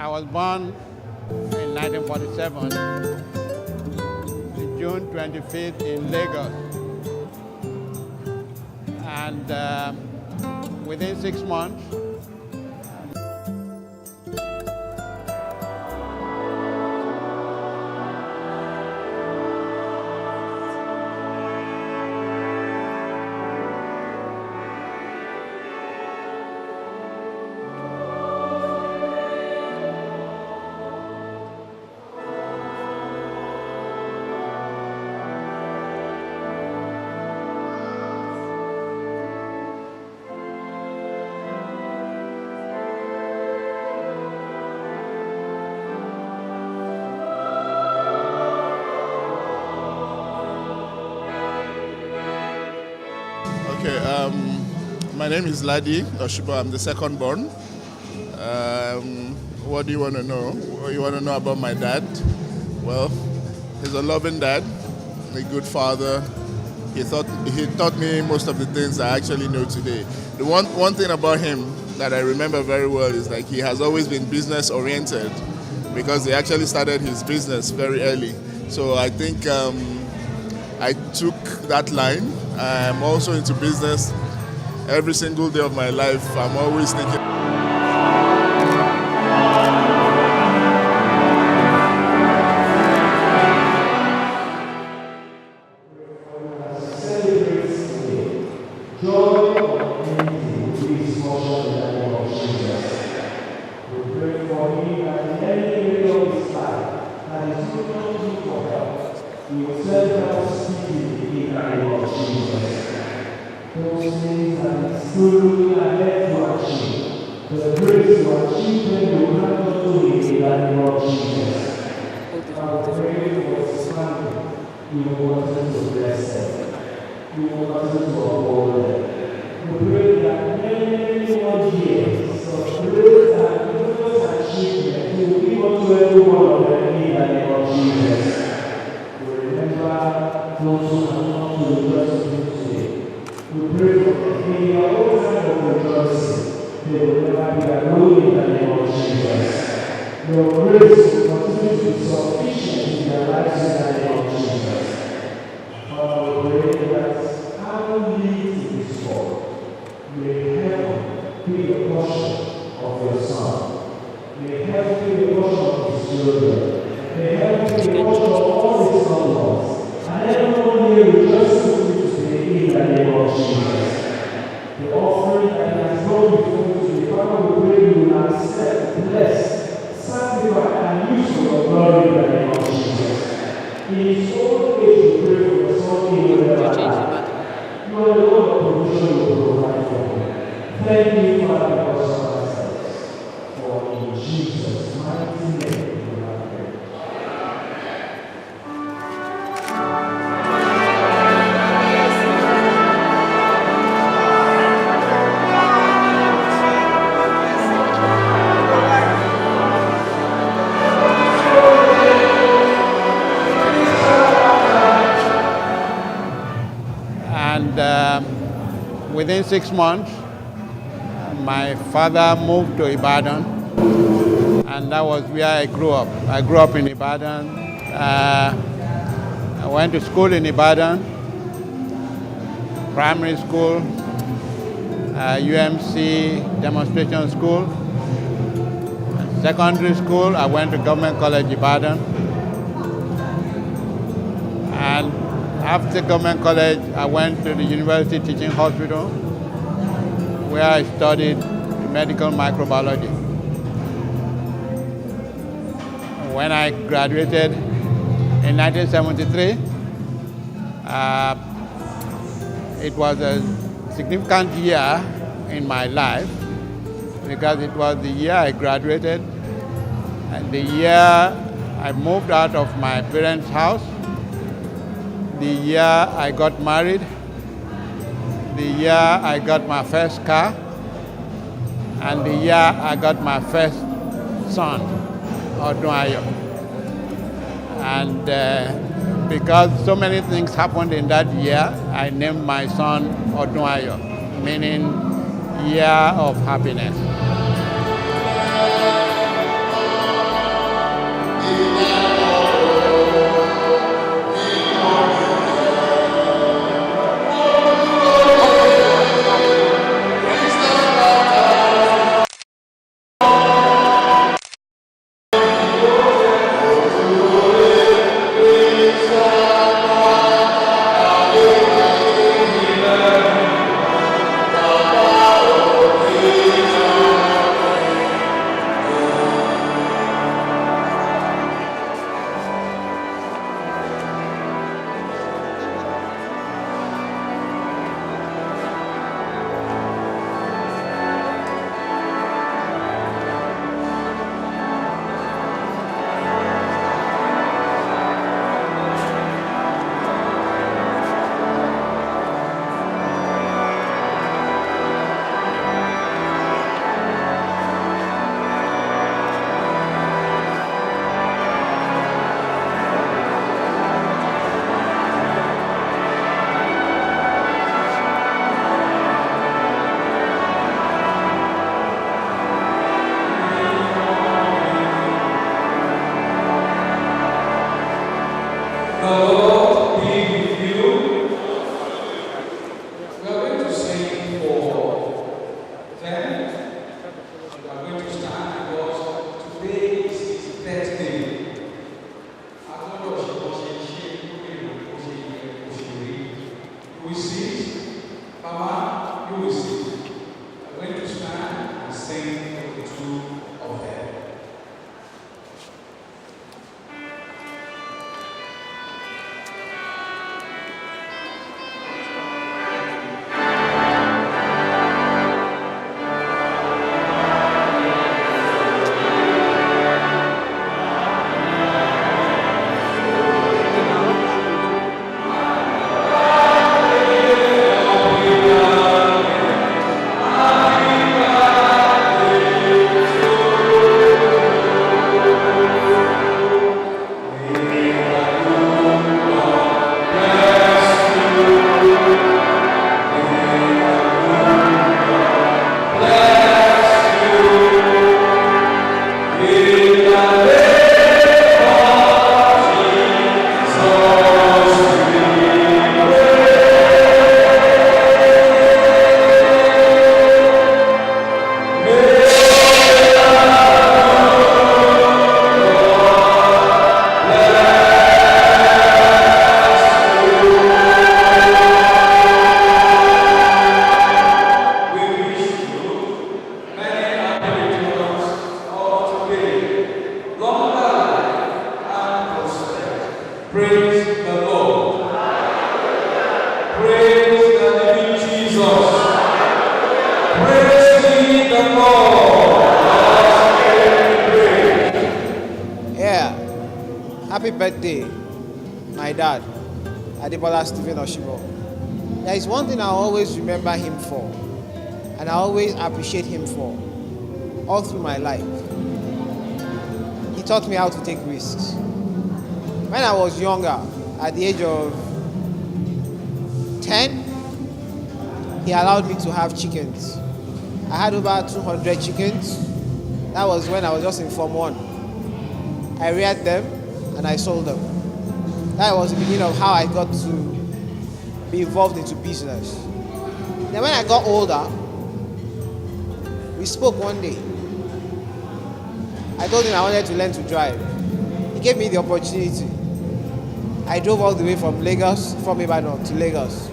I was born in 1947, June 25th in Lagos. And within 6 months, Okay, my name is Adebola Osibo. I'm the second born. What do you want to know? What you want to know about my dad? Well, he's a loving dad, a good father. He taught me most of the things I actually know today. The one thing about him that I remember very well is like he has always been business oriented because he actually started his business very early. So I think I took that line. I'm also into business. Every single day of my life, I'm always thinking. Joy of anything is portion in the name of Jesus. We pray for him that in any area of his life that is looking for help, he will send help speedily in the name of Jesus. Those things that is truly ahead to achieve, the grace to achieve them will grant unto him in the name of Jesus. I pray for his family. You will continue to bless them. You will continue to uphold them. We pray that many more years of grace and glorious achievement you will give unto every one of them in the name of Jesus. We remember those who have come to rejoice with you today. We pray for them in your own time of rejoicing. They will never be alone in the name of Jesus. Your grace will continue to be sufficient in their lives in the name of Jesus. Father, we pray that our needs in this world may heaven be the portion of your Son. May heaven be the portion of his children. May heaven be the portion of all his loved ones. And everyone here rejoices with you today in the name of Jesus. The offering that he has brought before you today, Father, we pray you will accept, bless, sanctify, and use for your glory in the name of Jesus. In his old age, we pray for your Son, he will never die. You are the Lord of provision, you will provide for him. Thank you, Father, because of ourselves. For in Jesus' mighty name, we have prayed. And within 6 months, my father moved to Ibadan, and that was where I grew up. I grew up in Ibadan. I went to school in Ibadan, primary school, UMC demonstration school. Secondary school, I went to Government College Ibadan. And after Government College, I went to the University Teaching Hospital, where I studied medical microbiology. When I graduated in 1973, it was a significant year in my life because it was the year I graduated and the year I moved out of my parents' house, the year I got married, the year I got my first car, and the year I got my first son, Odunayo. And because so many things happened in that year, I named my son Odunayo, meaning year of happiness. will sit. Mama, you will sit. I'm going to stand and sing for the two of them. Praise the Lord. Praise the living Jesus. Praise ye the Lord. Yeah. Happy birthday, my dad, Adebola Osibo. There is one thing I always remember him for, and I always appreciate him for, all through my life. He taught me how to take risks. When I was younger, at the age of 10, he allowed me to have chickens. I had over 200 chickens. That was when I was just in Form 1. I reared them and I sold them. That was the beginning of how I got to be involved into business. Then when I got older, we spoke one day. I told him I wanted to learn to drive. He gave me the opportunity. I drove all the way from Ibadan to Lagos.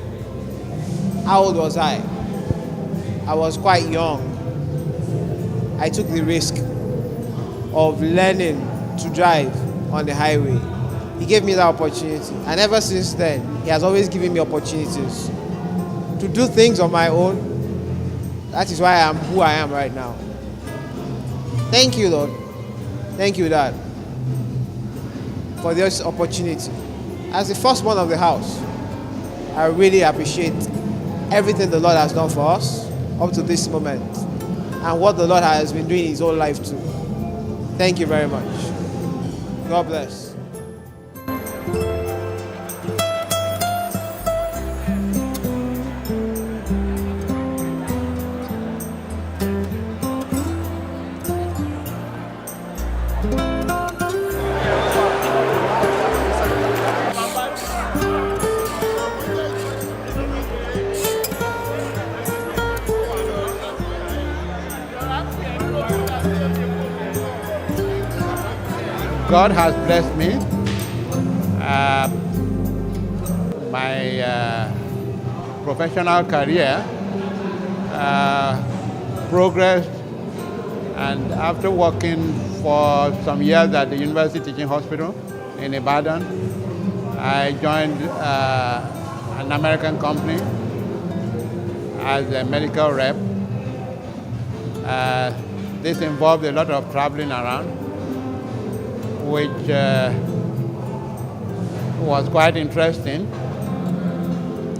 How old was I? I was quite young. I took the risk of learning to drive on the highway. He gave me that opportunity. And ever since then, he has always given me opportunities to do things on my own. That is why I am who I am right now. Thank you, Lord. Thank you, Dad, for this opportunity. As the firstborn of the house, I really appreciate everything the Lord has done for us up to this moment and what the Lord has been doing in his whole life too. Thank you very much. God bless. God has blessed me. My professional career progressed, and after working for some years at the University Teaching Hospital in Ibadan, I joined an American company as a medical rep. This involved a lot of traveling around, which was quite interesting.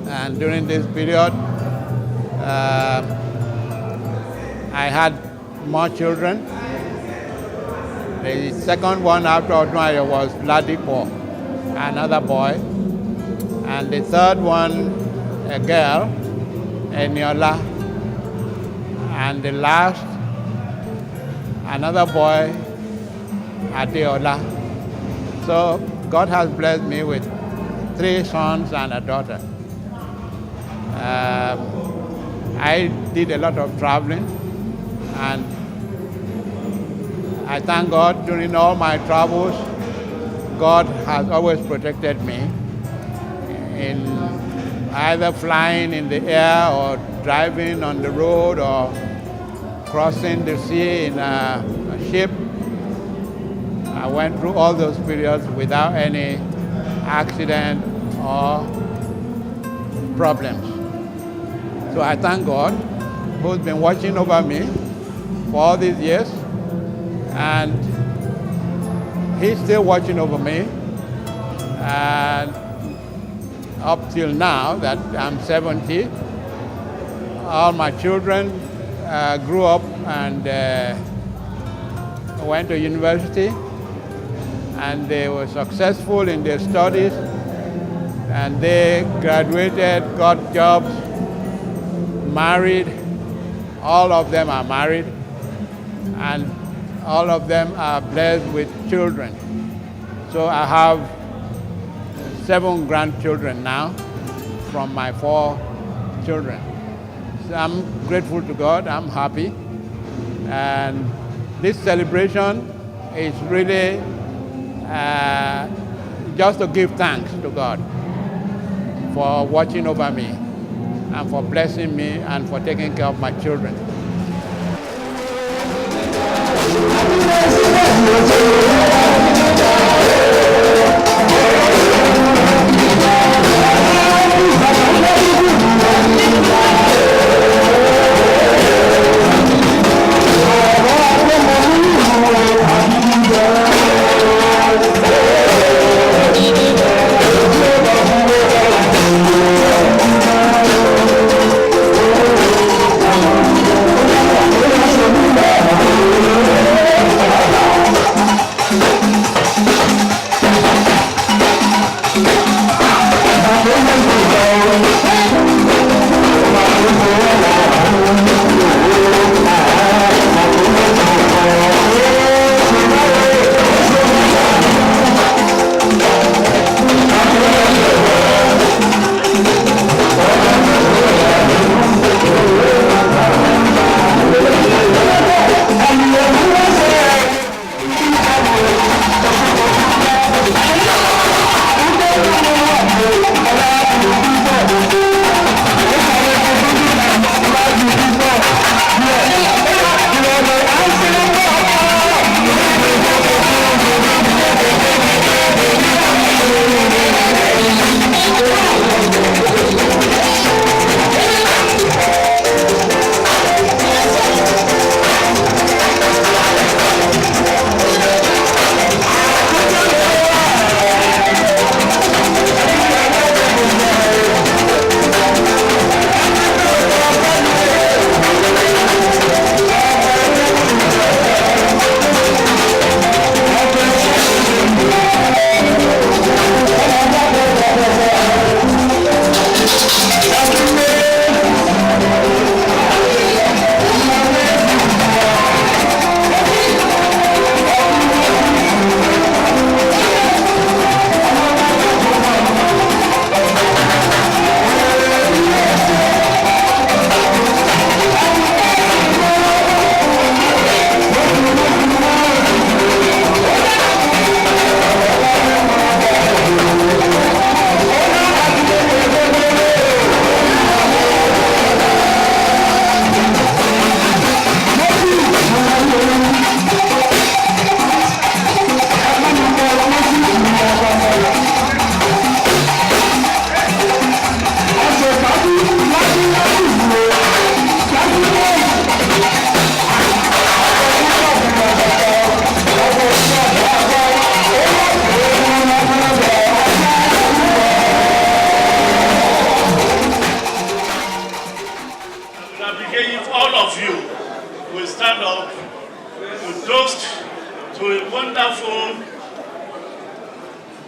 And during this period, I had more children. The second one after Odunwayo was Ladipo, another boy. And the third one, a girl, Eniola. And the last, another boy, Adeola. So God has blessed me with 3 sons and a daughter. I did a lot of traveling, and I thank God during all my travels, God has always protected me in either flying in the air or driving on the road or crossing the sea in a ship. I went through all those periods without any accident or problems. So I thank God who's been watching over me for all these years, and He's still watching over me. And up till now that I'm 70, all my children grew up and went to university, and they were successful in their studies, and they graduated, got jobs, married. All of them are married, and all of them are blessed with children. So I have 7 grandchildren now from my 4 children. So I'm grateful to God, I'm happy. And this celebration is really just to give thanks to God for watching over me and for blessing me and for taking care of my children.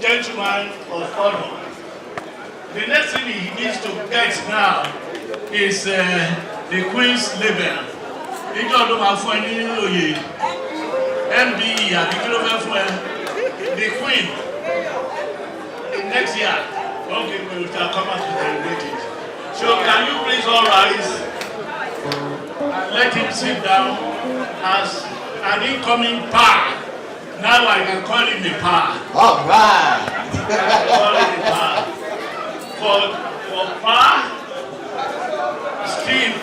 Gentleman of honor. The next thing he needs to get now is the Queen's label. Ìjọ ló máa fún ẹ ní oyè MBE àbí kí ló fẹ́ fún ẹ? The Queen. Next year, okay, we will come out to celebrate it. So can you please all rise and let him sit down as an incoming par. Now I can call him a par. All right. I can call him a par. For for Pa Steve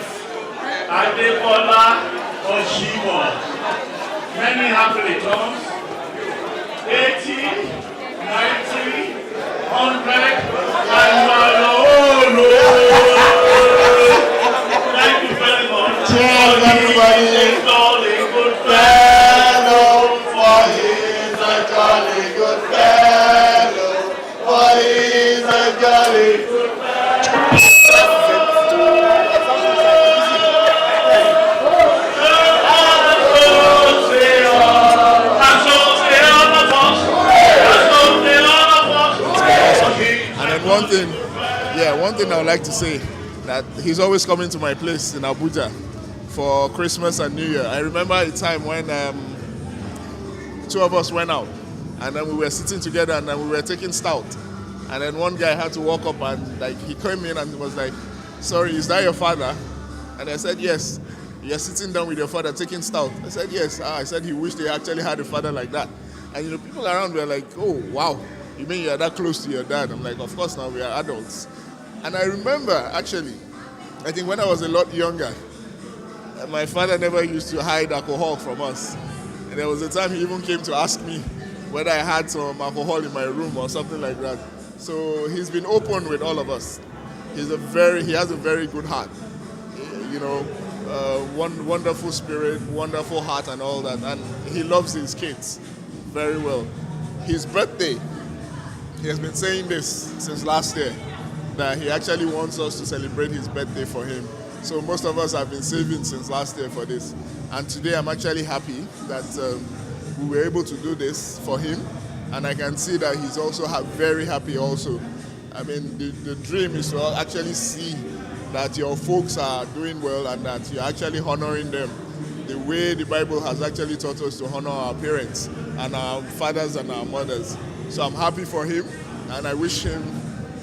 Adebola Osibo. Many happy returns. 80, 90, 100, and you are your own. Thank you very much. Cheers, everybody. He is a jolly good Fellow, for he's a jolly good fellow. For he's a jolly good one thing I would like to say, that he's always coming to my place in Abuja for Christmas and New Year. I remember a time when two of us went out and then we were sitting together and then we were taking stout. And then one guy had to walk up and he came in and was like, "Sorry, is that your father?" And I said, "Yes." "You're sitting down with your father taking stout?" I said, "Yes." I said he wished he actually had a father like that. And people around were like, "Oh, wow. You mean you're that close to your dad?" I'm like, "Of course, now we are adults." And I remember, actually, I think when I was a lot younger, my father never used to hide alcohol from us. And there was a time he even came to ask me whether I had some alcohol in my room or something like that. So he's been open with all of us. He has a very good heart. Wonderful spirit, wonderful heart and all that. And he loves his kids very well. His birthday, he has been saying this since last year, that he actually wants us to celebrate his birthday for him. So most of us have been saving since last year for this. And today I'm actually happy that we were able to do this for him. And I can see that he's also very happy also. I mean, the dream is to actually see that your folks are doing well and that you're actually honoring them the way the Bible has actually taught us to honor our parents and our fathers and our mothers. So I'm happy for him and I wish him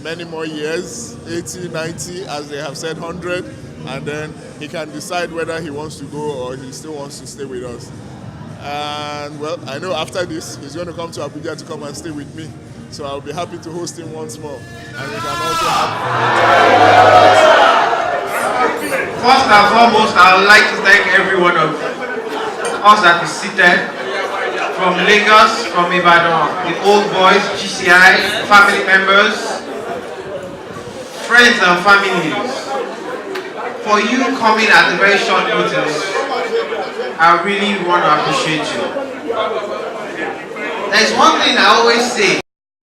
many more years, 80, 90, as they have said, 100, and then he can decide whether he wants to go or he still wants to stay with us. And well, I know after this, he's going to come to Abuja to come and stay with me. So I'll be happy to host him once more. And we can also have... First and foremost, I would like to thank every one of us that is seated, from Lagos, from Ibadan, the old boys, GCI, family members, friends and families. For you coming at a very short notice, I really want to appreciate you. There's one thing I always say.